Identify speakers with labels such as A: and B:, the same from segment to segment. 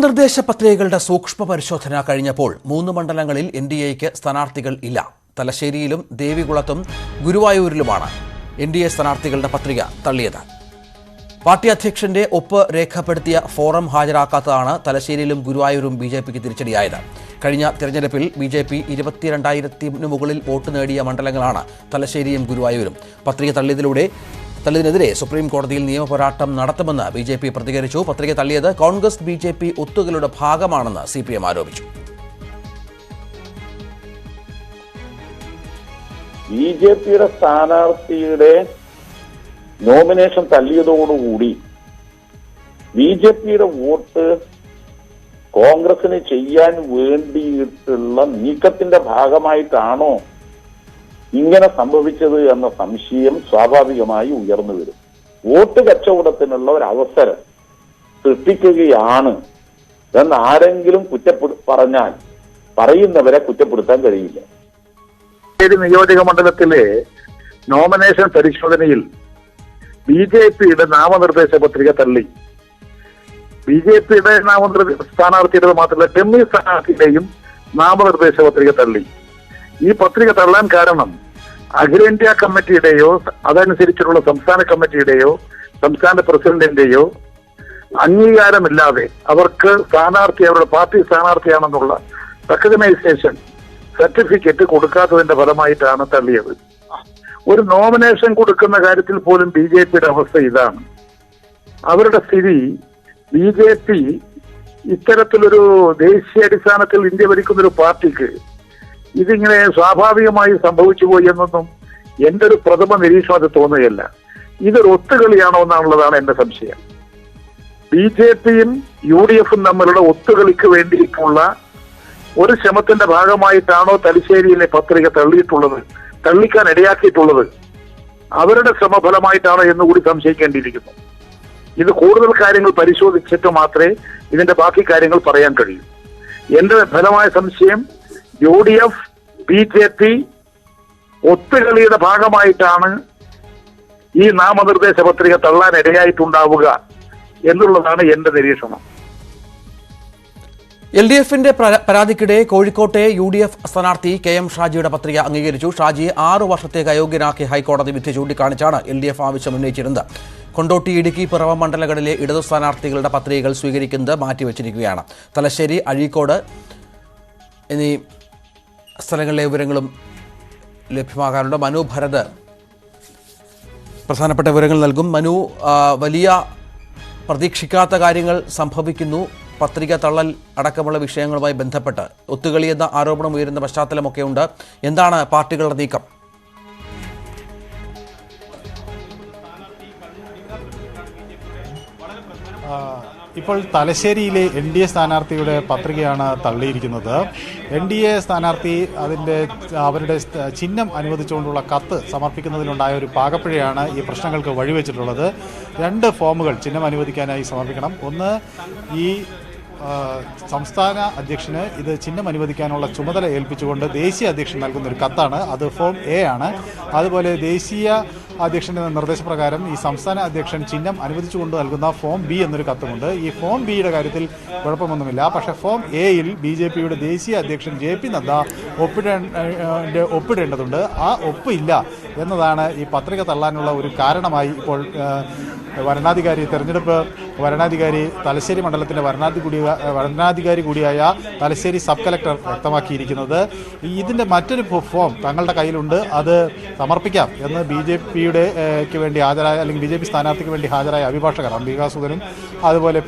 A: നിർദ്ദേശ പത്രികകളുടെ സൂക്ഷ്മ പരിശോധന കഴിഞ്ഞപ്പോൾ 3 മണ്ഡലങ്ങളിൽ എൻഡിഎയ്ക്ക് സ്ഥാനാർത്ഥികൾ ഇല്ല. തലശ്ശേരിയിലും ദേവികുളത്തും ഗുരുവായൂരിലുമാണ് എൻഡിഎ സ്ഥാനാർത്ഥികളുടെ പത്രിക തള്ളിയത്. പാർട്ടി അധ്യക്ഷന്റെ ഒപ്പ് രേഖപ്പെടുത്തിയ ഫോറം ഹാജരാക്കാത്തതാണ് തലശ്ശേരിയിലും ഗുരുവായൂരും ബിജെപിക്ക് തിരിച്ചടിയായത്. കഴിഞ്ഞ തെരഞ്ഞെടുപ്പിൽ ബിജെപി 22,000-ന് മുകളിൽ വോട്ട് നേടിയ മണ്ഡലങ്ങളാണ് തലശ്ശേരിയും ഗുരുവായൂരും. പത്രിക തള്ളിയതിനെതിരെ സുപ്രീം കോടതിയിൽ നിയമപോരാട്ടം നടത്തുമെന്ന് ബിജെപി പ്രതികരിച്ചു. പത്രിക തള്ളിയത് കോൺഗ്രസ് ബിജെപി ഒത്തുകളുടെ ഭാഗമാണെന്ന് സിപിഎം ആരോപിച്ചു.
B: ബിജെപിയുടെ സ്ഥാനാർത്ഥിയുടെ നോമിനേഷൻ തള്ളിയതോടുകൂടി ബിജെപിയുടെ വോട്ട് കോൺഗ്രസിന് ചെയ്യാൻ വേണ്ടിയിട്ടുള്ള നീക്കത്തിന്റെ ഭാഗമായിട്ടാണോ ഇങ്ങനെ സംഭവിച്ചത് എന്ന സംശയം സ്വാഭാവികമായി ഉയർന്നു വരും. വോട്ട് കച്ചവടത്തിനുള്ള ഒരു അവസരം സൃഷ്ടിക്കുകയാണ് എന്ന് ആരെങ്കിലും പറഞ്ഞാൽ പറയുന്നവരെ കുറ്റപ്പെടുത്താൻ കഴിയില്ല.
C: നിയോജക മണ്ഡലത്തിലെ നോമിനേഷൻ പരിശോധനയിൽ ബിജെപിയുടെ നാമനിർദ്ദേശ പത്രിക തള്ളി. ബിജെപിയുടെ സ്ഥാനാർത്ഥിയുടെ മാത്രമല്ല ഡെമ്മി സ്ഥാനാർത്ഥിയുടെയും നാമനിർദ്ദേശ പത്രിക തള്ളി. ഈ പത്രിക തള്ളാൻ കാരണം അഖിലേന്ത്യാ കമ്മിറ്റിയുടെയോ അതനുസരിച്ചുള്ള സംസ്ഥാന കമ്മിറ്റിയുടെയോ സംസ്ഥാന പ്രസിഡന്റിന്റെയോ അംഗീകാരമില്ലാതെ അവർക്ക് അവരുടെ പാർട്ടി സ്ഥാനാർത്ഥിയാണെന്നുള്ള റെക്കഗ്നൈസേഷൻ സർട്ടിഫിക്കറ്റ് കൊടുക്കാത്തതിന്റെ ഫലമായിട്ടാണ് തള്ളിയത്. ഒരു നോമിനേഷൻ കൊടുക്കുന്ന കാര്യത്തിൽ പോലും ബിജെപിയുടെ അവസ്ഥ ഇതാണ്. അവരുടെ സ്ഥിതി ബിജെപി ഇത്തരത്തിലൊരു ദേശീയാടിസ്ഥാനത്തിൽ ഇന്ത്യ ഭരിക്കുന്ന ഒരു പാർട്ടിക്ക് ഇതിങ്ങനെ സ്വാഭാവികമായി സംഭവിച്ചു പോയി എന്നൊന്നും എന്റെ ഒരു പ്രഥമ നിരീക്ഷണത്തിൽ തോന്നുകയല്ല. ഇതൊരു ഒത്തുകളിയാണോ എന്നുള്ളതാണ് എന്റെ സംശയം. ബിജെപിയും UDFും തമ്മിലുള്ള ഒത്തുകളിക്ക് വേണ്ടിയിട്ടുള്ള ഒരു ശ്രമത്തിന്റെ ഭാഗമായിട്ടാണോ തലശ്ശേരിയിലെ പത്രിക തള്ളിക്കാൻ ഇടയാക്കിയിട്ടുള്ളത്? അവരുടെ ശ്രമഫലമായിട്ടാണോ എന്നുകൂടി സംശയിക്കേണ്ടിയിരിക്കുന്നു. ഇത് കൂടുതൽ കാര്യങ്ങൾ പരിശോധിച്ചിട്ട് മാത്രമേ ഇതിന്റെ ബാക്കി കാര്യങ്ങൾ പറയാൻ കഴിയൂ. എന്റെ ഫലമായ സംശയം UDF ബിജെപി ഒത്തുകളിയുടെ ഭാഗമായിട്ടാണ് ഈ നാമനിർദ്ദേശ പത്രിക തള്ളാൻ ഇടയായിട്ടുണ്ടാവുക എന്നുള്ളതാണ് എന്റെ നിരീക്ഷണം.
A: LDFന്റെ പരാതിക്കിടെ കോഴിക്കോട്ടെ UDF സ്ഥാനാർത്ഥി KM ഷാജിയുടെ പത്രിക അംഗീകരിച്ചു. ഷാജിയെ 6 വർഷത്തേക്ക് അയോഗ്യനാക്കി ഹൈക്കോടതി വിധി ചൂണ്ടിക്കാണിച്ചാണ് LDF ആവശ്യം ഉന്നയിച്ചിരുന്നത്. കൊണ്ടോട്ടി, ഇടുക്കി, പിറവം മണ്ഡലങ്ങളിലെ ഇടതു സ്ഥാനാർത്ഥികളുടെ പത്രികകൾ സ്വീകരിക്കുന്നത് മാറ്റിവെച്ചിരിക്കുകയാണ്. തലശ്ശേരി, അഴീക്കോട് എന്നീ സ്ഥലങ്ങളിലെ വിവരങ്ങളും ലഭ്യമാകാറുണ്ട്. മനു ഭരത് പ്രധാനപ്പെട്ട വിവരങ്ങൾ നൽകും. മനു, വലിയ പ്രതീക്ഷിക്കാത്ത കാര്യങ്ങൾ സംഭവിക്കുന്നു. പത്രിക തള്ളൽ അടക്കമുള്ള വിഷയങ്ങളുമായി ബന്ധപ്പെട്ട് ഒത്തുകളി എന്ന ആരോപണം ഉയരുന്ന പശ്ചാത്തലമൊക്കെ ഉണ്ട്. എന്താണ് പാർട്ടികളുടെ നീക്കം?
D: ഇപ്പോൾ തലശ്ശേരിയിലെ NDA സ്ഥാനാർത്ഥിയുടെ പത്രികയാണ് തള്ളിയിരിക്കുന്നത്. NDA സ്ഥാനാർത്ഥി അവരുടെ ചിഹ്നം അനുവദിച്ചുകൊണ്ടുള്ള കത്ത് സമർപ്പിക്കുന്നതിലുണ്ടായ ഒരു പാകപ്പിഴയാണ് ഈ പ്രശ്നങ്ങൾക്ക് വഴിവെച്ചിട്ടുള്ളത്. 2 ഫോമുകൾ ചിഹ്നം അനുവദിക്കാനായി സമർപ്പിക്കണം. ഒന്ന്, ഈ സംസ്ഥാന അധ്യക്ഷന് ഇത് ചിഹ്നം അനുവദിക്കാനുള്ള ചുമതല ഏൽപ്പിച്ചുകൊണ്ട് ദേശീയ അധ്യക്ഷൻ നൽകുന്ന ഒരു കത്താണ്. അത് ഫോം A ആണ്. അതുപോലെ ദേശീയ അധ്യക്ഷന്റെ നിർദ്ദേശപ്രകാരം ഈ സംസ്ഥാന അധ്യക്ഷൻ ചിഹ്നം അനുവദിച്ചുകൊണ്ട് നൽകുന്ന ഫോം B എന്നൊരു കത്തുമുണ്ട്. ഈ ഫോം Bയുടെ കാര്യത്തിൽ കുഴപ്പമൊന്നുമില്ല. പക്ഷേ ഫോം Aയിൽ BJPയുടെ ദേശീയ അധ്യക്ഷൻ JP നദ്ദ ഒപ്പിടേണ്ടതുണ്ട്. ആ ഒപ്പ് ഇല്ല എന്നതാണ് ഈ പത്രിക തള്ളാനുള്ള ഒരു കാരണമായി ഇപ്പോൾ തെരഞ്ഞെടുപ്പ് വരണാധികാരി തലശ്ശേരി മണ്ഡലത്തിന്റെ വരണാധികാരി കൂടിയായ തലശ്ശേരി സബ് കളക്ടർ വ്യക്തമാക്കിയിരിക്കുന്നത്. ഇതിന്റെ മറ്റൊരു ഫോം തങ്ങളുടെ കയ്യിലുണ്ട്, അത് സമർപ്പിക്കാം എന്ന് BJPക്ക് വേണ്ടി അല്ലെങ്കിൽ BJP സ്ഥാനാർത്ഥിക്ക് വേണ്ടി ഹാജരായ അഭിഭാഷകർ അംബികാസുധനും അതുപോലെ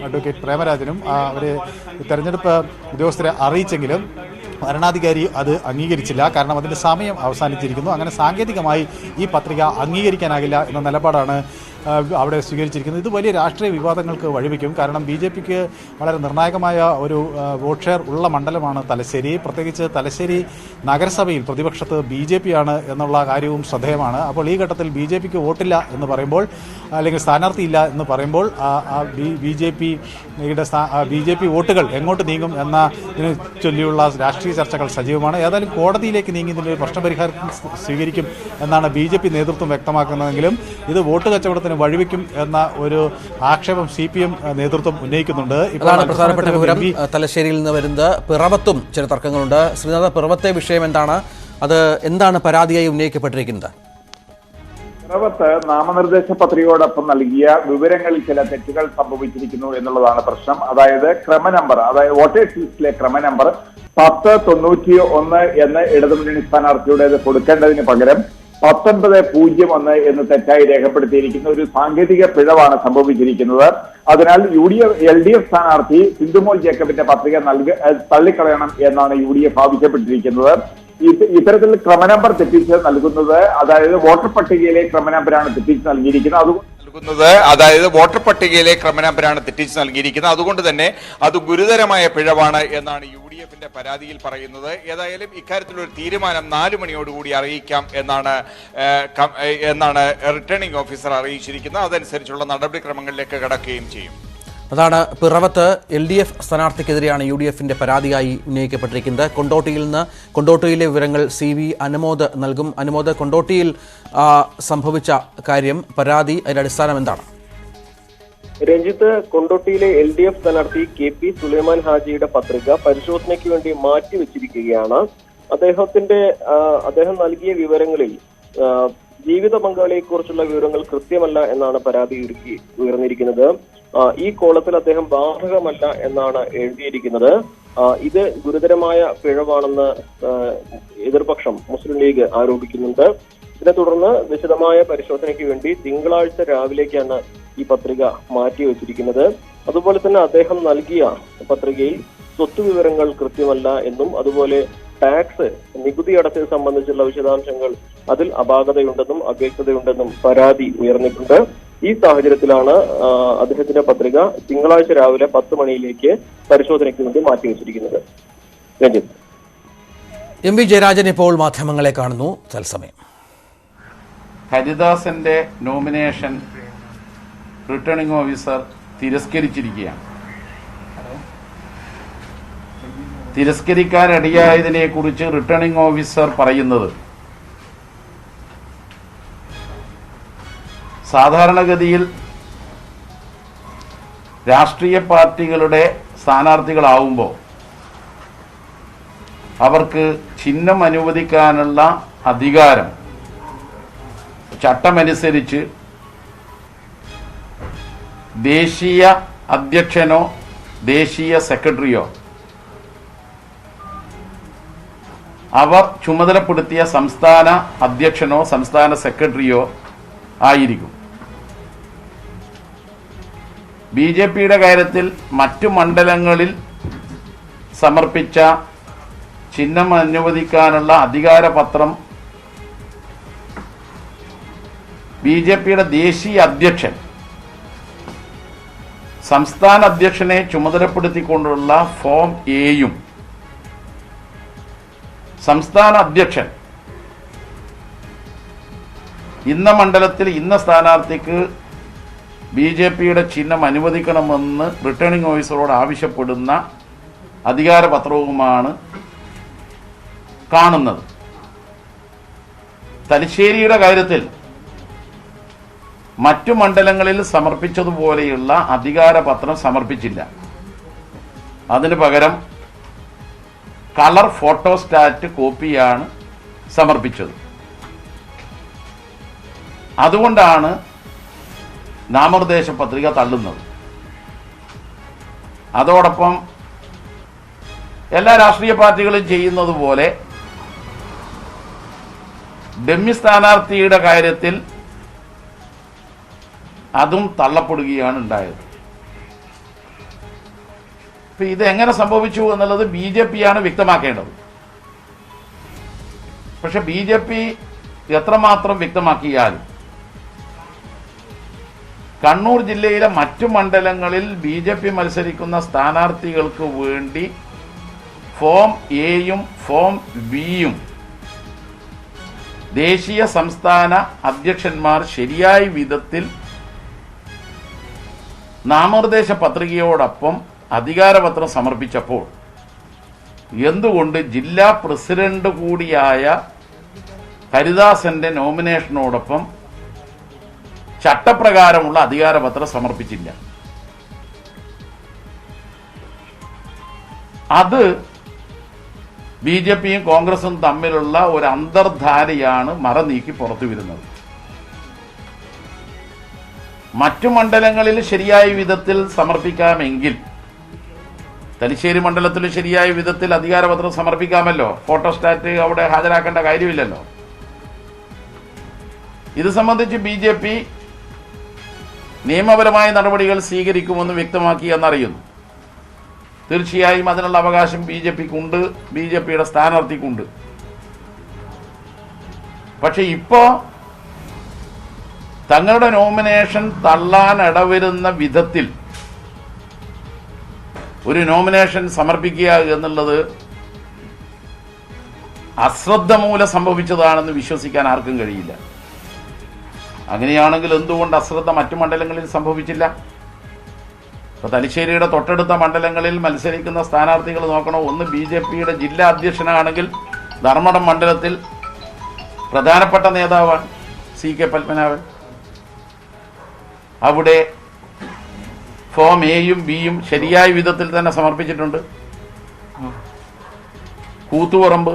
D: അഡ്വക്കേറ്റ് പ്രേമരാജനും അവരെ തെരഞ്ഞെടുപ്പ് ഉദ്യോഗസ്ഥരെ അറിയിച്ചെങ്കിലും വരണാധികാരി അത് അംഗീകരിച്ചില്ല. കാരണം അതിന്റെ സമയം അവസാനിച്ചിരിക്കുന്നു. അങ്ങനെ സാങ്കേതികമായി ഈ പത്രിക അംഗീകരിക്കാനാകില്ല എന്ന നിലപാടാണ് അവിടെ സ്വീകരിച്ചിരിക്കുന്നത്. ഇത് വലിയ രാഷ്ട്രീയ വിവാദങ്ങൾക്ക് വഴിവെക്കും. കാരണം BJPക്ക് വളരെ നിർണായകമായ ഒരു വോട്ട് ഷെയർ ഉള്ള മണ്ഡലമാണ് തലശ്ശേരി. പ്രത്യേകിച്ച് തലശ്ശേരി നഗരസഭയിൽ പ്രതിപക്ഷത്ത് BJP ആണ് എന്നുള്ള കാര്യവും ശ്രദ്ധേയമാണ്. അപ്പോൾ ഈ ഘട്ടത്തിൽ BJPക്ക് വോട്ടില്ല എന്ന് പറയുമ്പോൾ, അല്ലെങ്കിൽ സ്ഥാനാർത്ഥിയില്ല എന്ന് പറയുമ്പോൾ BJP വോട്ടുകൾ എങ്ങോട്ട് നീങ്ങും എന്നതിനെ ചൊല്ലിയുള്ള രാഷ്ട്രീയ ചർച്ചകൾ സജീവമാണ്. ഏതായാലും കോടതിയിലേക്ക് നീങ്ങി ഇതിൻ്റെ പ്രശ്നപരിഹാരം സ്വീകരിക്കും എന്നാണ് BJP നേതൃത്വം വ്യക്തമാക്കുന്നതെങ്കിലും ഇത് വോട്ട് കച്ചവടത്തിന് തീരുമാനത്തിന് വഴിവെക്കും എന്ന ഒരു ആക്ഷേപം CPM നേതൃത്വം ഉന്നയിക്കുന്നുണ്ട്.
A: ഇതാണ് പ്രധാനപ്പെട്ട വിവരം. തലശ്ശേരിയിൽ നിന്ന് വരുന്നത് പിറവത്തും ചില തർക്കങ്ങളുണ്ട്. ശ്രീനാഥ, പിറവത്തെ വിഷയം എന്താണ്? അത് എന്താണ് പരാതിയായി ഉന്നയിക്കപ്പെട്ടിരിക്കുന്നത്?
B: പിറവത്ത് നാമനിർദ്ദേശ പത്രികയോടൊപ്പം നൽകിയ വിവരങ്ങളിൽ ചില തെറ്റുകൾ സംഭവിച്ചിരിക്കുന്നു എന്നുള്ളതാണ് പ്രശ്നം. അതായത് ക്രമനമ്പർ, അതായത് വോട്ടേഴ്സ് ലിസ്റ്റിലെ ക്രമനമ്പർ 1091 എന്ന് ഇടതുമുന്നണി സ്ഥാനാർത്ഥിയുടേത് കൊടുക്കേണ്ടതിന് പകരം 1901 എന്ന് തെറ്റായി രേഖപ്പെടുത്തിയിരിക്കുന്ന ഒരു സാങ്കേതിക പിഴവാണ് സംഭവിച്ചിരിക്കുന്നത്. അതിനാൽ LDF സ്ഥാനാർത്ഥി സിന്ധുമോൾ ജേക്കബിന്റെ പത്രിക തള്ളിക്കളയണം എന്നാണ് UDF ആവശ്യപ്പെട്ടിരിക്കുന്നത്. ഇത്തരത്തിൽ ക്രമനമ്പർ തെറ്റിച്ച് നൽകുന്നത്, അതായത് വോട്ടർ പട്ടികയിലെ ക്രമനമ്പരാണ് തെറ്റിച്ച് നൽകിയിരിക്കുന്നത്. അതുകൊണ്ട് തന്നെ അത് ഗുരുതരമായ പിഴവാണ് എന്നാണ് UDFന്റെ പരാതിയിൽ പറയുന്നത്. ഏതായാലും ഇക്കാര്യത്തിലൊരു തീരുമാനം 4 മണിയോടുകൂടി അറിയിക്കാം എന്നാണ് റിട്ടേണിംഗ് ഓഫീസർ അറിയിച്ചിരിക്കുന്നത്. അതനുസരിച്ചുള്ള നടപടിക്രമങ്ങളിലേക്ക് കടക്കുകയും ചെയ്യും.
A: അതാണ് പിറവത്ത് LDF സ്ഥാനാർത്ഥിക്കെതിരെയാണ് UDFന്റെ പരാതിയായി ഉന്നയിക്കപ്പെട്ടിരിക്കുന്നത്. കൊണ്ടോട്ടിയിലെ വിവരങ്ങൾ CV അനുമോദ് നൽകും. അനുമോദ്, കൊണ്ടോട്ടിയിൽ സംഭവിച്ച കാര്യം, പരാതി, അതിന്റെ അടിസ്ഥാനം എന്താണ്?
E: രഞ്ജിത്ത്, കൊണ്ടോട്ടിയിലെ LDF സ്ഥാനാർത്ഥി KP സുലൈമാൻ ഹാജിയുടെ പത്രിക പരിശോധനയ്ക്ക് വേണ്ടി മാറ്റിവെച്ചിരിക്കുകയാണ്. അദ്ദേഹം നൽകിയ വിവരങ്ങളിൽ ജീവിത പങ്കാളിയെക്കുറിച്ചുള്ള വിവരങ്ങൾ കൃത്യമല്ല എന്നാണ് പരാതി ഉയർന്നിരിക്കുന്നത്. ഈ കോളത്തിൽ അദ്ദേഹം ബാധകമല്ല എന്നാണ് എഴുതിയിരിക്കുന്നത്. ഇത് ഗുരുതരമായ പിഴവാണെന്ന് എതിർപക്ഷം മുസ്ലിം ലീഗ് ആരോപിക്കുന്നുണ്ട്. ഇതിനെ തുടർന്ന് വിശദമായ പരിശോധനയ്ക്ക് വേണ്ടി തിങ്കളാഴ്ച രാവിലേക്കാണ് ഈ പത്രിക മാറ്റിവെച്ചിരിക്കുന്നത്. അതുപോലെ തന്നെ അദ്ദേഹം നൽകിയ പത്രികയിൽ സ്വത്ത് വിവരങ്ങൾ കൃത്യമല്ല എന്നും അതുപോലെ ടാക്സ്, നികുതി അടച്ചത് സംബന്ധിച്ചുള്ള വിശദാംശങ്ങൾ അതിൽ അപാകതയുണ്ടെന്നും അവ്യക്തതയുണ്ടെന്നും പരാതി ഉയർന്നിട്ടുണ്ട്. ഈ സാഹചര്യത്തിലാണ് അദ്ദേഹത്തിന്റെ പത്രിക തിങ്കളാഴ്ച രാവിലെ 10 മണിയിലേക്ക് പരിശോധനയ്ക്ക് വേണ്ടി മാറ്റിവെച്ചിരിക്കുന്നത്. രഞ്ജിത്ത്.
A: MV ജയരാജൻ ഇപ്പോൾ മാധ്യമങ്ങളെ കാണുന്നു. തത്സമയം.
F: ഹരിദാസന്റെ നോമിനേഷൻ റിട്ടേണിംഗ് ഓഫീസർ തിരസ്കരിച്ചിരിക്കുകയാണ്. തിരസ്കരിക്കാനിടയായതിനെ കുറിച്ച് റിട്ടേണിംഗ് ഓഫീസർ പറയുന്നത്, സാധാരണഗതിയിൽ രാഷ്ട്രീയ പാർട്ടികളുടെ സ്ഥാനാർത്ഥികളാവുമ്പോൾ അവർക്ക് ചിഹ്നം അനുവദിക്കാനുള്ള അധികാരം ചട്ടമനുസരിച്ച് ദേശീയ അധ്യക്ഷനോ ദേശീയ സെക്രട്ടറിയോ അവർ ചുമതലപ്പെടുത്തിയ സംസ്ഥാന അധ്യക്ഷനോ സംസ്ഥാന സെക്രട്ടറിയോ ആയിരിക്കും. BJPയുടെ കാര്യത്തിൽ മറ്റു മണ്ഡലങ്ങളിൽ സമർപ്പിച്ച ചിഹ്നം അനുവദിക്കാനുള്ള അധികാരപത്രം BJPയുടെ ദേശീയ അധ്യക്ഷൻ സംസ്ഥാന അധ്യക്ഷനെ ചുമതലപ്പെടുത്തിക്കൊണ്ടുള്ള ഫോം എയും സംസ്ഥാന അധ്യക്ഷൻ ഇന്ന മണ്ഡലത്തിൽ ഇന്ന സ്ഥാനാർത്ഥിക്ക് BJPയുടെ ചിഹ്നം അനുവദിക്കണമെന്ന് റിട്ടേണിംഗ് ഓഫീസറോട് ആവശ്യപ്പെടുന്ന അധികാരപത്രവുമാണ് കാണുന്നത്. തലശ്ശേരിയുടെ കാര്യത്തിൽ മറ്റു മണ്ഡലങ്ങളിൽ സമർപ്പിച്ചതുപോലെയുള്ള അധികാരപത്രം സമർപ്പിച്ചില്ല. അതിനു പകരം കളർ ഫോട്ടോസ്റ്റാറ്റ് കോപ്പിയാണ് സമർപ്പിച്ചത്. അതുകൊണ്ടാണ് നാമനിർദ്ദേശ പത്രിക തള്ളുന്നത്. അതോടൊപ്പം എല്ലാ രാഷ്ട്രീയ പാർട്ടികളും ചെയ്യുന്നത് പോലെ ഡമ്മി സ്ഥാനാർത്ഥിയുടെ കാര്യത്തിൽ അതും തള്ളപ്പെടുകയാണ് ഉണ്ടായത്. ഇത് എങ്ങനെ സംഭവിച്ചു എന്നുള്ളത് BJPയാണ് വ്യക്തമാക്കേണ്ടത്. പക്ഷെ BJP എത്രമാത്രം വ്യക്തമാക്കിയാലും കണ്ണൂർ ജില്ലയിലെ മറ്റു മണ്ഡലങ്ങളിൽ BJP മത്സരിക്കുന്ന സ്ഥാനാർത്ഥികൾക്ക് വേണ്ടി ഫോം എയും ഫോം ബിയും ദേശീയ സംസ്ഥാന അധ്യക്ഷന്മാർ ശരിയായ വിധത്തിൽ നാമനിർദ്ദേശ പത്രികയോടൊപ്പം അധികാരപത്രം സമർപ്പിച്ചപ്പോൾ എന്തുകൊണ്ട് ജില്ലാ പ്രസിഡന്റ് കൂടിയായ ഹരിദാസന്റെ നോമിനേഷനോടൊപ്പം ചട്ടപ്രകാരമുള്ള അധികാരപത്രം സമർപ്പിച്ചില്ല. അത് BJPയും കോൺഗ്രസും തമ്മിലുള്ള ഒരു അന്തർധാരയാണ് മറനീക്കി പുറത്തു വരുന്നത്. മറ്റു മണ്ഡലങ്ങളിൽ ശരിയായ വിധത്തിൽ സമർപ്പിക്കാമെങ്കിൽ തലശ്ശേരി മണ്ഡലത്തിൽ ശരിയായ വിധത്തിൽ അധികാരപത്രം സമർപ്പിക്കാമല്ലോ. ഫോട്ടോസ്റ്റാറ്റ് അവിടെ ഹാജരാക്കേണ്ട കാര്യമില്ലല്ലോ. ഇത് സംബന്ധിച്ച് BJP നിയമപരമായ നടപടികൾ സ്വീകരിക്കുമെന്ന് വ്യക്തമാക്കി എന്നറിയുന്നു. തീർച്ചയായും അതിനുള്ള അവകാശം BJPക്കുണ്ട്, BJPയുടെ സ്ഥാനാർത്ഥിക്കുണ്ട്. പക്ഷെ ഇപ്പോ തങ്ങളുടെ നോമിനേഷൻ തള്ളാൻ ഇടവരുന്ന വിധത്തിൽ ഒരു നോമിനേഷൻ സമർപ്പിക്കുക എന്നുള്ളത് അശ്രദ്ധ മൂലം സംഭവിച്ചതാണെന്ന് വിശ്വസിക്കാൻ ആർക്കും കഴിയില്ല. അങ്ങനെയാണെങ്കിൽ എന്തുകൊണ്ട് അശ്രദ്ധ മറ്റു മണ്ഡലങ്ങളിൽ സംഭവിച്ചില്ല? ഇപ്പോൾ തലശ്ശേരിയുടെ തൊട്ടടുത്ത മണ്ഡലങ്ങളിൽ മത്സരിക്കുന്ന സ്ഥാനാർത്ഥികൾ നോക്കണം. ഒന്ന് BJPയുടെ ജില്ലാ അധ്യക്ഷനാണെങ്കിൽ ധർമ്മടം മണ്ഡലത്തിൽ പ്രധാനപ്പെട്ട നേതാവാണ് CK പത്മനാഭൻ. അവിടെ ഫോം എയും ബിയും ശരിയായ വിധത്തിൽ തന്നെ സമർപ്പിച്ചിട്ടുണ്ട്. കൂത്തുപറമ്പ്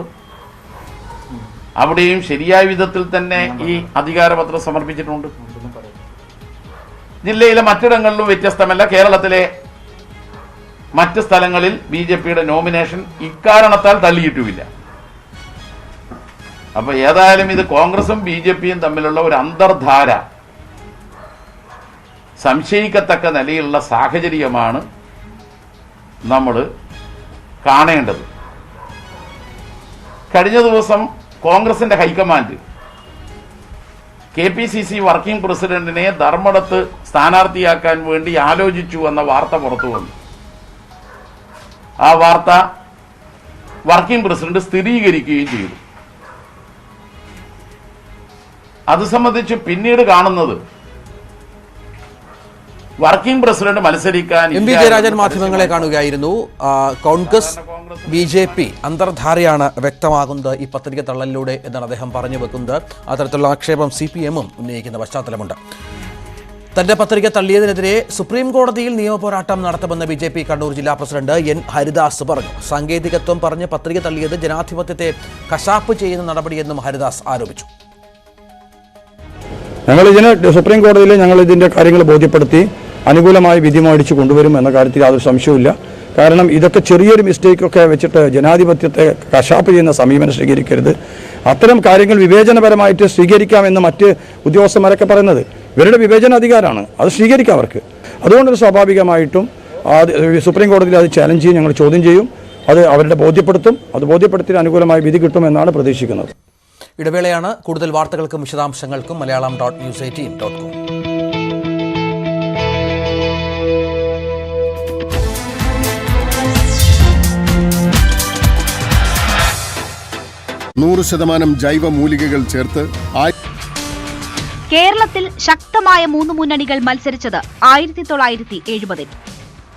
F: അവിടെയും ശരിയായ വിധത്തിൽ തന്നെ ഈ അധികാരപത്രം സമർപ്പിച്ചിട്ടുണ്ട്. ജില്ലയിലെ മറ്റിടങ്ങളിലും വ്യത്യസ്തമല്ല. കേരളത്തിലെ മറ്റ് സ്ഥലങ്ങളിൽ BJPയുടെ നോമിനേഷൻ ഇക്കാരണത്താൽ തള്ളിയിട്ടുമില്ല. അപ്പൊ ഏതായാലും ഇത് കോൺഗ്രസും BJPയും തമ്മിലുള്ള ഒരു അന്തർധാര സംശയിക്കത്തക്ക നിലയിലുള്ള സാഹചര്യമാണ് നമ്മൾ കാണേണ്ടത്. കഴിഞ്ഞ ദിവസം കോൺഗ്രസിന്റെ ഹൈക്കമാൻഡ് KPCC വർക്കിംഗ് പ്രസിഡന്റിനെ ധർമ്മടത്ത് സ്ഥാനാർത്ഥിയാക്കാൻ വേണ്ടി ആലോചിച്ചു എന്ന വാർത്ത പുറത്തു വന്നു. ആ വാർത്ത വർക്കിംഗ് പ്രസിഡന്റ് സ്ഥിരീകരിക്കുകയും ചെയ്തു. അത് സംബന്ധിച്ച് പിന്നീട് കാണുന്നത് വർക്കിംഗ് പ്രസിഡന്റ് മത്സരിക്കാൻ
A: MP ജയരാജൻ മാധ്യമങ്ങളെ കാണുകയായിരുന്നു. കോൺഗ്രസ് BJP അന്തർധാരയാണ് വ്യക്തമാകുന്നത് ഈ പത്രിക തള്ളലിലൂടെ എന്നാണ് അദ്ദേഹം പറഞ്ഞു വെക്കുന്നത്. അത്തരത്തിലുള്ള ആക്ഷേപം CPM-ഉം ഉന്നയിക്കുന്ന പശ്ചാത്തലമുണ്ട്. തന്റെ പത്രിക തള്ളിയതിനെതിരെ സുപ്രീം കോടതിയിൽ നിയമപോരാട്ടം നടത്തുമെന്ന് BJP കണ്ണൂർ ജില്ലാ പ്രസിഡന്റ് N ഹരിദാസ് പറഞ്ഞു. സാങ്കേതികത്വം പറഞ്ഞ് പത്രിക തള്ളിയത് ജനാധിപത്യത്തെ കശാപ്പ് ചെയ്യുന്ന നടപടിയെന്നും ഹരിദാസ് ആരോപിച്ചു.
G: സുപ്രീം കോടതിയിൽ ഞങ്ങൾ ഇതിന്റെ കാര്യങ്ങൾ ബോധ്യപ്പെടുത്തി അനുകൂലമായ വിധി മേടിച്ച് കൊണ്ടുവരും എന്ന കാര്യത്തിൽ യാതൊരു സംശയവുമില്ല. കാരണം ഇതൊക്കെ ചെറിയൊരു മിസ്റ്റേക്കൊക്കെ വെച്ചിട്ട് ജനാധിപത്യത്തെ കശാപ്പ് ചെയ്യുന്ന സമീപനം സ്വീകരിക്കരുത്. അത്തരം കാര്യങ്ങൾ വിവേചനപരമായിട്ട് സ്വീകരിക്കാമെന്ന് മറ്റ് ഉദ്യോഗസ്ഥന്മാരൊക്കെ പറയുന്നത് ഇവരുടെ വിവേചന അധികാരമാണ്, അത് സ്വീകരിക്കാം അവർക്ക്. അതുകൊണ്ട് സ്വാഭാവികമായിട്ടും സുപ്രീം കോടതിയിൽ അത് ചാലഞ്ച് ചെയ്യും, ഞങ്ങൾ ചോദ്യം ചെയ്യും, അത് അവരുടെ ബോധ്യപ്പെടുത്തും. അത് ബോധ്യപ്പെടുത്തി അനുകൂലമായ വിധി കിട്ടുമെന്നാണ് പ്രതീക്ഷിക്കുന്നത്.
A: ഇടവേളയാണ്. കൂടുതൽ വാർത്തകൾക്കും വിശദാംശങ്ങൾക്കും malayalam.news18.com.
H: ജൈവ മൂലികകൾ ചേർത്ത്
I: കേരളത്തിൽ ശക്തമായ 3 മുന്നണികൾ മത്സരിച്ചത് 1970-ൽ.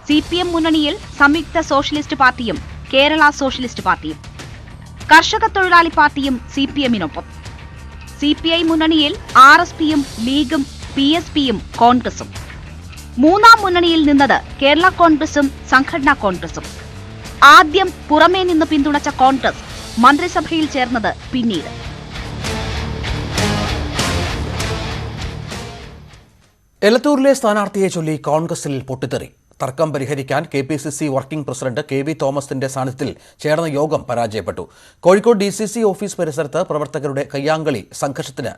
I: CPM മുന്നണിയിൽ സംയുക്ത സോഷ്യലിസ്റ്റ് പാർട്ടിയും കേരള സോഷ്യലിസ്റ്റ് പാർട്ടിയും, കർഷക തൊഴിലാളി പാർട്ടിയും CPM-നൊപ്പം. CPI മുന്നണിയിൽ RSPയും ലീഗും PSPയും കോൺഗ്രസും. മൂന്നാം മുന്നണിയിൽ നിന്നത് കേരള കോൺഗ്രസും സംഘടനാ കോൺഗ്രസും. ആദ്യം പുറമേ നിന്ന് പിന്തുണച്ച കോൺഗ്രസ് മന്ത്രിസഭയിൽ ചേർന്നത് പിന്നീട്.
A: എലത്തൂരിലെ സ്ഥാനാർത്ഥിയെ ചൊല്ലി കോൺഗ്രസിൽ പൊട്ടിത്തെറി. തർക്കം പരിഹരിക്കാൻ KPCC വർക്കിംഗ് പ്രസിഡന്റ് KV തോമസിന്റെ സാന്നിധ്യത്തിൽ ചേർന്ന യോഗം പരാജയപ്പെട്ടു. കോഴിക്കോട് DCC ഓഫീസ് പരിസരത്ത് പ്രവർത്തകരുടെ കയ്യാങ്കളി സംഘർഷത്തിന്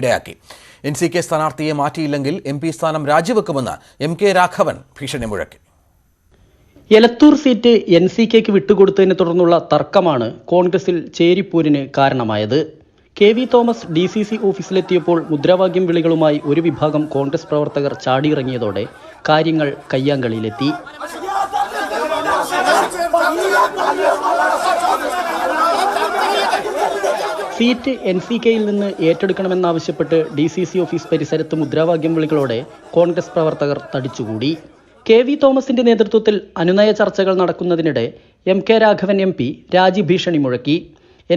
A: ഇടയാക്കി. NCK സ്ഥാനാർത്ഥിയെ മാറ്റിയില്ലെങ്കിൽ MP സ്ഥാനം രാജിവെക്കുമെന്ന് MK രാഘവൻ ഭീഷണി മുഴക്കി.
J: എലത്തൂർ സീറ്റ് NCKക്ക് വിട്ടുകൊടുത്തതിനെ തുടർന്നുള്ള തർക്കമാണ് കോൺഗ്രസിൽ ചേരിപ്പോരിന് കാരണമായത്. KV തോമസ് DCC ഓഫീസിലെത്തിയപ്പോൾ മുദ്രാവാക്യം വിളികളുമായി ഒരു വിഭാഗം കോൺഗ്രസ് പ്രവർത്തകർ ചാടിയിറങ്ങിയതോടെ കാര്യങ്ങൾ കയ്യാങ്കളിയിലെത്തി. സീറ്റ് NCKയിൽ നിന്ന് ഏറ്റെടുക്കണമെന്നാവശ്യപ്പെട്ട് DCC ഓഫീസ് പരിസരത്ത് മുദ്രാവാക്യം വിളികളോടെ കോൺഗ്രസ് പ്രവർത്തകർ തടിച്ചുകൂടി. KV തോമസിന്റെ നേതൃത്വത്തിൽ അനുനയ ചർച്ചകൾ നടക്കുന്നതിനിടെ MK രാഘവൻ MP രാജിഭീഷണി മുഴക്കി.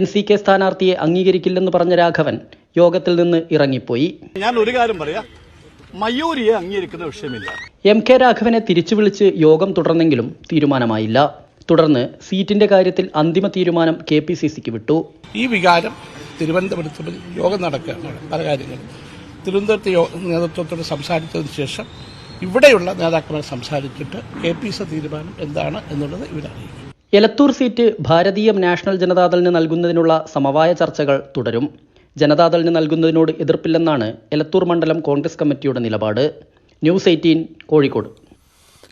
J: NCK സ്ഥാനാർത്ഥിയെ അംഗീകരിക്കില്ലെന്ന് പറഞ്ഞ രാഘവൻ യോഗത്തിൽ നിന്ന് ഇറങ്ങിപ്പോയി.
K: ഞാൻ ഒരു കാര്യം പറയാം, മയൂരിയെ അംഗീകരിക്കുന്ന വിഷയമില്ല.
J: MK രാഘവനെ തിരിച്ചു വിളിച്ച് യോഗം തുടർന്നെങ്കിലും തീരുമാനമായില്ല. തുടർന്ന് സീറ്റിന്റെ കാര്യത്തിൽ അന്തിമ തീരുമാനം KPCCക്ക് വിട്ടു.
K: ഈ വികാരം തിരുവനന്തപുരത്ത് യോഗം നടക്കുകയാണ്. പല കാര്യങ്ങളും തിരുവനന്തപുരത്ത് നേതൃത്വത്തോട് സംസാരിച്ചതിന് ശേഷം ഇവിടെയുള്ള നേതാക്കളെ സംസാരിച്ചിട്ട് KPCC തീരുമാനം എന്താണ് എന്നുള്ളത് ഇവരറിയിക്കും.
J: എലത്തൂർ സീറ്റ് ഭാരതീയ നാഷണൽ ജനതാദളിന് നൽകുന്നതിനുള്ള സമവായ ചർച്ചകൾ തുടരും. ജനതാദളിന് നൽകുന്നതിനോട് എതിർപ്പില്ലെന്നാണ് എലത്തൂർ മണ്ഡലം കോൺഗ്രസ് കമ്മിറ്റിയുടെ നിലപാട്. ന്യൂസ് 18 കോഴിക്കോട്.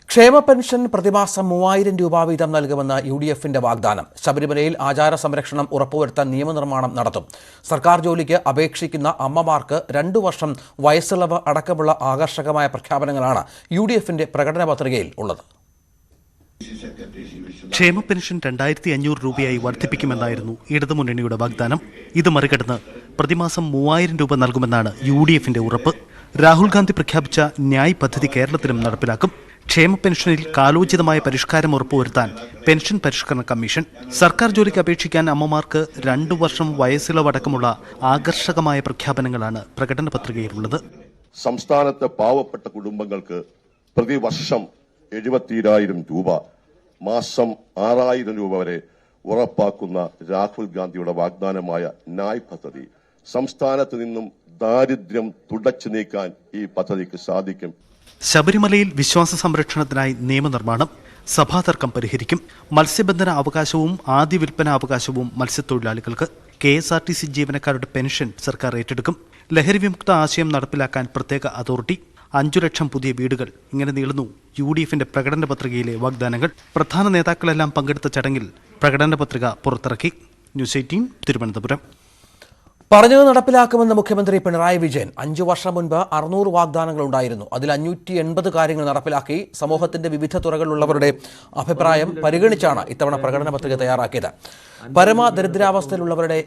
A: ക്ഷേമ പെൻഷൻ പ്രതിമാസം 3000 രൂപ വീതം നൽകുമെന്ന് UDFന്റെ വാഗ്ദാനം. ശബരിമലയിൽ ആചാര സംരക്ഷണം ഉറപ്പുവരുത്താൻ നിയമനിർമ്മാണം നടത്തും. സർക്കാർ ജോലിക്ക് അപേക്ഷിക്കുന്ന അമ്മമാർക്ക് 2 വർഷം വയസ്സിളവ് അടക്കമുള്ള ആകർഷകമായ പ്രഖ്യാപനങ്ങളാണ് UDFന്റെ പ്രകടന പത്രികയിൽ ഉള്ളത്.
L: ക്ഷേമ പെൻഷൻ 2500 രൂപയായി വർദ്ധിപ്പിക്കുമെന്നായിരുന്നു ഇടതുമുന്നണിയുടെ വാഗ്ദാനം. ഇത് മറികടന്ന് പ്രതിമാസം 3000 രൂപ നൽകുമെന്നാണ് UDFന്റെ ഉറപ്പ്. രാഹുൽ ഗാന്ധി പ്രഖ്യാപിച്ച ന്യായ് പദ്ധതി കേരളത്തിലും നടപ്പിലാക്കും. ക്ഷേമ പെൻഷനിൽ കാലോചിതമായ പരിഷ്കാരം ഉറപ്പുവരുത്താൻ പെൻഷൻ പരിഷ്കരണ കമ്മീഷൻ. സർക്കാർ ജോലിക്ക് അപേക്ഷിക്കാൻ അമ്മമാർക്ക് 2 വർഷം വയസ്സിളവടക്കമുള്ള ആകർഷകമായ പ്രഖ്യാപനങ്ങളാണ് പ്രകടന പത്രികയിലുള്ളത്.
M: സംസ്ഥാനത്തെ പാവപ്പെട്ട കുടുംബങ്ങൾക്ക് പ്രതിവർഷം 72,000 രൂപ, മാസം 6,000 രൂപ വരെ ഉറപ്പാക്കുന്ന രാഹുൽ ഗാന്ധിയുടെ വാഗ്ദാനമായ ന്യായ് പദ്ധതി സംസ്ഥാനത്ത് നിന്നും ദാരിദ്ര്യം തുടച്ചു നീക്കാൻ ഈ പദ്ധതിക്ക് സാധിക്കും.
L: ശബരിമലയിൽ വിശ്വാസ സംരക്ഷണത്തിനായി നിയമനിർമ്മാണം. സഭാതർക്കം പരിഹരിക്കും. മത്സ്യബന്ധന അവകാശവും ആദ്യ വിൽപ്പന അവകാശവും മത്സ്യത്തൊഴിലാളികൾക്ക്. KSRTC ജീവനക്കാരുടെ പെൻഷൻ സർക്കാർ ഏറ്റെടുക്കും. ലഹരി വിമുക്ത ആശയം നടപ്പിലാക്കാൻ പ്രത്യേക അതോറിറ്റി. 5 ലക്ഷം പുതിയ വീടുകൾ. ഇങ്ങനെ നീളുന്നു UDFന്റെ പ്രകടന പത്രികയിലെ വാഗ്ദാനങ്ങൾ. പ്രധാന നേതാക്കളെല്ലാം പങ്കെടുത്ത ചടങ്ങിൽ പ്രകടന പത്രിക പുറത്തിറക്കി. ന്യൂസ് 18 തിരുവനന്തപുരം.
A: പറഞ്ഞത് നടപ്പിലാക്കുമെന്ന് മുഖ്യമന്ത്രി പിണറായി വിജയൻ. 5 വർഷം മുൻപ് 600 വാഗ്ദാനങ്ങൾ ഉണ്ടായിരുന്നു. അതിൽ 580 കാര്യങ്ങൾ നടപ്പിലാക്കി. സമൂഹത്തിന്റെ വിവിധ തുറകളിലുള്ളവരുടെ അഭിപ്രായം പരിഗണിച്ചാണ് ഇത്തവണ പ്രകടന പത്രിക തയ്യാറാക്കിയത്. പരമദരിദ്രാവസ്ഥയിലുള്ളവരുടെ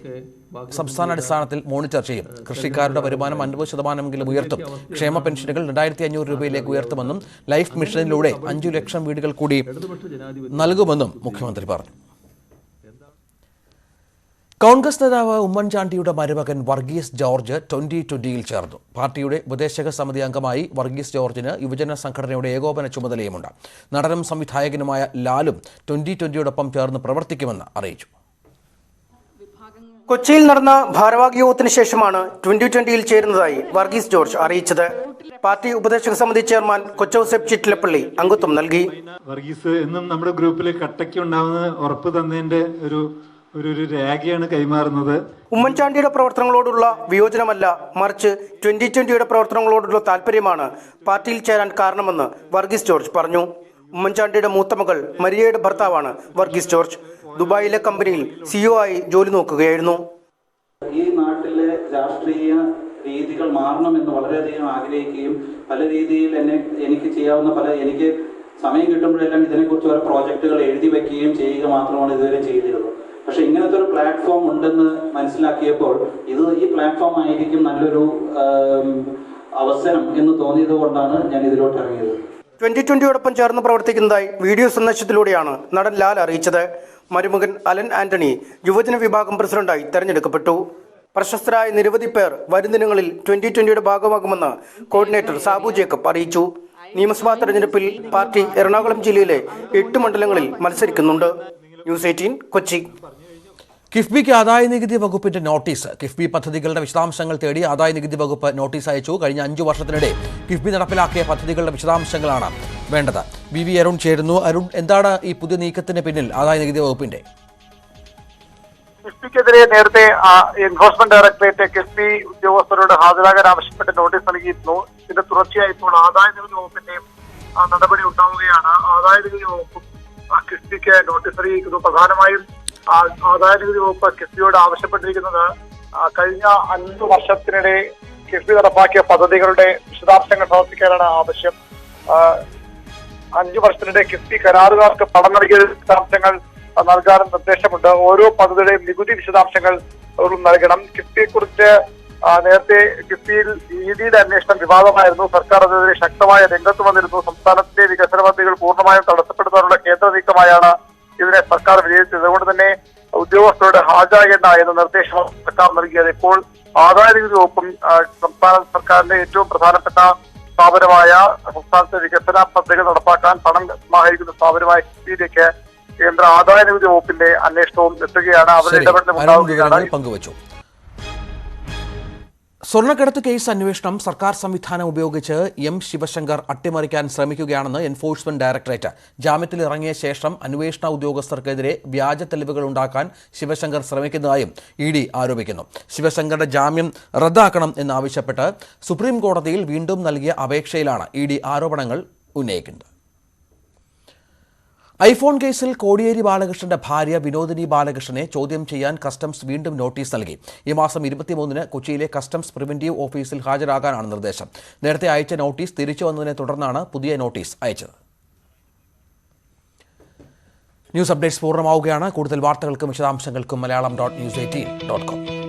A: സംസ്ഥാനാടിസ്ഥാനത്തിൽ മോണിറ്റർ ചെയ്യും. കൃഷിക്കാരുടെ വരുമാനം 50% ഉയർത്തും. ക്ഷേമ പെൻഷനുകൾ 2500 രൂപയിലേക്ക് ഉയർത്തുമെന്നും ലൈഫ് മിഷനിലൂടെ 5 ലക്ഷം വീടുകൾ കൂടി നൽകുമെന്നും മുഖ്യമന്ത്രി പറഞ്ഞു. കോൺഗ്രസ് നേതാവ് ഉമ്മൻചാണ്ടിയുടെ മരുമകൻ വർഗീസ് ജോർജ് 2020-ൽ ചേർന്നു. പാർട്ടിയുടെ ഉപദേശക സമിതി അംഗമായി വർഗീസ് ജോർജിന് യുവജന സംഘടനയുടെ ഏകോപന ചുമതലയുമുണ്ട്. നടനും സംവിധായകനുമായ ലാലും 2020യോടൊപ്പം ചേർന്ന് പ്രവർത്തിക്കുമെന്ന് അറിയിച്ചു.
N: കൊച്ചിയിൽ നടന്ന ഭാരവാഹി യോഗത്തിന് ശേഷമാണ് 2020-ൽ ചേരുന്നതായി വർഗീസ് ജോർജ് അറിയിച്ചത്. പാർട്ടി ഉപദേശക സമിതി ചെയർമാൻ കൊച്ചൗസേപ്പ് ചിറ്റിലപ്പള്ളി അംഗത്വം നൽകി.
O: വർഗീസ് എന്നും നമ്മുടെ ഗ്രൂപ്പിൽ കട്ടയ്ക്ക് ഉണ്ടാവുന്ന ഉറപ്പ് തന്നതിന്റെ ഒരു രേഖയാണ് കൈമാറുന്നത്.
N: ഉമ്മൻചാണ്ടിയുടെ പ്രവർത്തനങ്ങളോടുള്ള വിയോജനമല്ല, മറിച്ച് 2020യുടെ പ്രവർത്തനങ്ങളോടുള്ള താല്പര്യമാണ് പാർട്ടിയിൽ ചേരാൻ കാരണമെന്ന് വർഗീസ് ജോർജ് പറഞ്ഞു. ഉമ്മൻചാണ്ടിയുടെ മൂത്ത മകൾ മരിയയുടെ ഭർത്താവാണ് വർഗീസ് ജോർജ്. ദുബായിലെ കമ്പനിയിൽ CEO ആയി ജോലി നോക്കുകയായിരുന്നു.
P: ഈ നാട്ടിലെ രാഷ്ട്രീയ രീതികൾ മാറണമെന്ന് വളരെയധികം ആഗ്രഹിക്കുകയും പല രീതിയിൽ എനിക്ക് ചെയ്യാവുന്ന എനിക്ക് സമയം കിട്ടുമ്പോഴെല്ലാം ഇതിനെക്കുറിച്ച് ഓരോ പ്രോജക്റ്റുകൾ എഴുതി വയ്ക്കുകയും ചെയ്യുക മാത്രമാണ് ഇതുവരെ ചെയ്തിരുന്നത്. പക്ഷെ ഇങ്ങനത്തെ ഒരു പ്ലാറ്റ്ഫോം ഉണ്ടെന്ന് മനസ്സിലാക്കിയപ്പോൾ ഈ പ്ലാറ്റ്ഫോം ആയിരിക്കും നല്ലൊരു അവസരം എന്ന് തോന്നിയത് കൊണ്ടാണ് ഞാൻ ഇതിലോട്ട് ഇറങ്ങിയത്.
N: 2020യോടൊപ്പം ചേർന്ന് പ്രവർത്തിക്കുന്നതായി വീഡിയോ സന്ദേശത്തിലൂടെയാണ് നടൻ ലാൽ അറിയിച്ചത്. മരുമകൻ അലൻ ആന്റണി യുവജന വിഭാഗം പ്രസിഡന്റായി തെരഞ്ഞെടുക്കപ്പെട്ടു. പ്രശസ്തരായ നിരവധി പേർ വരും ദിനങ്ങളിൽ 2020യുടെ ഭാഗമാകുമെന്ന് കോർഡിനേറ്റർ സാബു ജേക്കബ് അറിയിച്ചു. നിയമസഭാ തെരഞ്ഞെടുപ്പിൽ പാർട്ടി എറണാകുളം ജില്ലയിലെ 8 മണ്ഡലങ്ങളിൽ മത്സരിക്കുന്നുണ്ട്. ന്യൂസ് 18 കൊച്ചി.
A: കിഫ്ബിക്ക് ആദായനികുതി വകുപ്പിന്റെ നോട്ടീസ്. കിഫ്ബി പദ്ധതികളുടെ വിശദാംശങ്ങൾ തേടി ആദായനികുതി വകുപ്പ് നോട്ടീസ് അയച്ചു. കഴിഞ്ഞ 5 വർഷത്തിനിടെ കിഫ്ബി നടപ്പിലാക്കിയ പദ്ധതികളുടെ വിശദാംശങ്ങളാണ് വേണ്ടത്. BV അരുൺ ചേരുന്നു. അരുൺ, എന്താണ് ഈ പുതിയ നീക്കത്തിന് പിന്നിൽ ആദായനികുതി വകുപ്പിന്റെ?
C: കിഫ്ബിക്കെതിരെ നേരത്തെ എൻഫോഴ്സ്മെന്റ് ഡയറക്ടറേറ്റ് കിഫ്ബി ഉദ്യോഗസ്ഥരോട് ഹാജരാകാൻ ആവശ്യപ്പെട്ട് നോട്ടീസ് നൽകിയിരുന്നു. ഇതിന്റെ തുടർച്ചയായി ഇപ്പോൾ ആദായനികുതി വകുപ്പിന്റെയും നടപടി ഉണ്ടാവുകയാണ്. ആദായനികുതി വകുപ്പും കിഫ്ബിക്ക് നോട്ടീസ് അറിയിക്കുന്നു. പ്രധാനമായും ആദായനികുതി വകുപ്പ് കിഫ്ബിയോട് ആവശ്യപ്പെട്ടിരിക്കുന്നത് കഴിഞ്ഞ 5 വർഷത്തിനിടെ കിഫ്ബി നടപ്പാക്കിയ പദ്ധതികളുടെ വിശദാംശങ്ങൾ സമർപ്പിക്കാനാണ് ആവശ്യം. 5 വർഷത്തിനിടെ കിഫ്ബി കരാറുകാർക്ക് പണം നൽകിയ വിശദാംശങ്ങൾ നൽകാനും നിർദ്ദേശമുണ്ട്. ഓരോ പദ്ധതിയുടെയും നികുതി വിശദാംശങ്ങൾ നൽകണം. കിഫ്ബിയെ കുറിച്ച് നേരത്തെ കിഫ്ബിയിൽ EDയുടെ അന്വേഷണം വിവാദമായിരുന്നു. സർക്കാർ അതിനെതിരെ ശക്തമായ രംഗത്ത് വന്നിരുന്നു. സംസ്ഥാനത്തിന്റെ വികസന പദ്ധതികൾ പൂർണ്ണമായും തടസ്സപ്പെടുത്താനുള്ള കേന്ദ്ര നീക്കമായാണ് ഇതിനെ സർക്കാർ വിലയിരുത്തിയത്. അതുകൊണ്ട് തന്നെ ഉദ്യോഗസ്ഥരോട് ഹാജരാകേണ്ട എന്ന നിർദ്ദേശം സർക്കാർ നൽകിയത്. ഇപ്പോൾ ആദായനികുതി വകുപ്പും സംസ്ഥാന സർക്കാരിന്റെ ഏറ്റവും പ്രധാനപ്പെട്ട സ്ഥാപനമായ സംസ്ഥാനത്തെ വികസന പദ്ധതികൾ നടപ്പാക്കാൻ പണം സമാഹരിക്കുന്ന സ്ഥാപനമായ കിഫ്ബിയിലേക്ക് കേന്ദ്ര ആദായ നികുതി വകുപ്പിന്റെ അന്വേഷണവും എത്തുകയാണ്. അവരുടെ ഇടപെടലും ഉണ്ടാവുകയാണ്.
A: പങ്കുവച്ചു. സ്വർണ്ണക്കടത്ത് കേസ് അന്വേഷണം സർക്കാർ സംവിധാനം ഉപയോഗിച്ച് എം ശിവശങ്കർ അട്ടിമറിക്കാൻ ശ്രമിക്കുകയാണെന്ന് എൻഫോഴ്സ്മെന്റ് ഡയറക്ടറേറ്റ്. ജാമ്യത്തിൽ ഇറങ്ങിയ ശേഷം അന്വേഷണ ഉദ്യോഗസ്ഥർക്കെതിരെ വ്യാജ തെളിവുകൾ ഉണ്ടാക്കാൻ ശിവശങ്കർ ശ്രമിക്കുന്നതായും ED ആരോപിക്കുന്നു. ശിവശങ്കറുടെ ജാമ്യം റദ്ദാക്കണം എന്നാവശ്യപ്പെട്ട് സുപ്രീം കോടതിയിൽ വീണ്ടും നൽകിയ അപേക്ഷയിലാണ് ED ആരോപണങ്ങൾ ഉന്നയിക്കുന്നത്. ഐഫോൺ കേസിൽ കോടിയേരി ബാലകൃഷ്ണന്റെ ഭാര്യ വിനോദിനി ബാലകൃഷ്ണനെ ചോദ്യം ചെയ്യാൻ കസ്റ്റംസ് വീണ്ടും നോട്ടീസ് നൽകി. ഈ മാസം 23-ന് കൊച്ചിയിലെ കസ്റ്റംസ് പ്രിവന്റീവ് ഓഫീസിൽ ഹാജരാകാനാണ് നിർദ്ദേശം. നേരത്തെ അയച്ച നോട്ടീസ് തിരിച്ചു വന്നതിനെ തുടർന്നാണ് പുതിയ നോട്ടീസ് അയച്ചത്. ന്യൂസ് അപ്ഡേറ്റ്സ് പൂർണ്ണമാവുകയാണ്. കൂടുതൽ വാർത്തകൾക്കും വിശദാംശങ്ങൾക്കും Malayalam.news18.com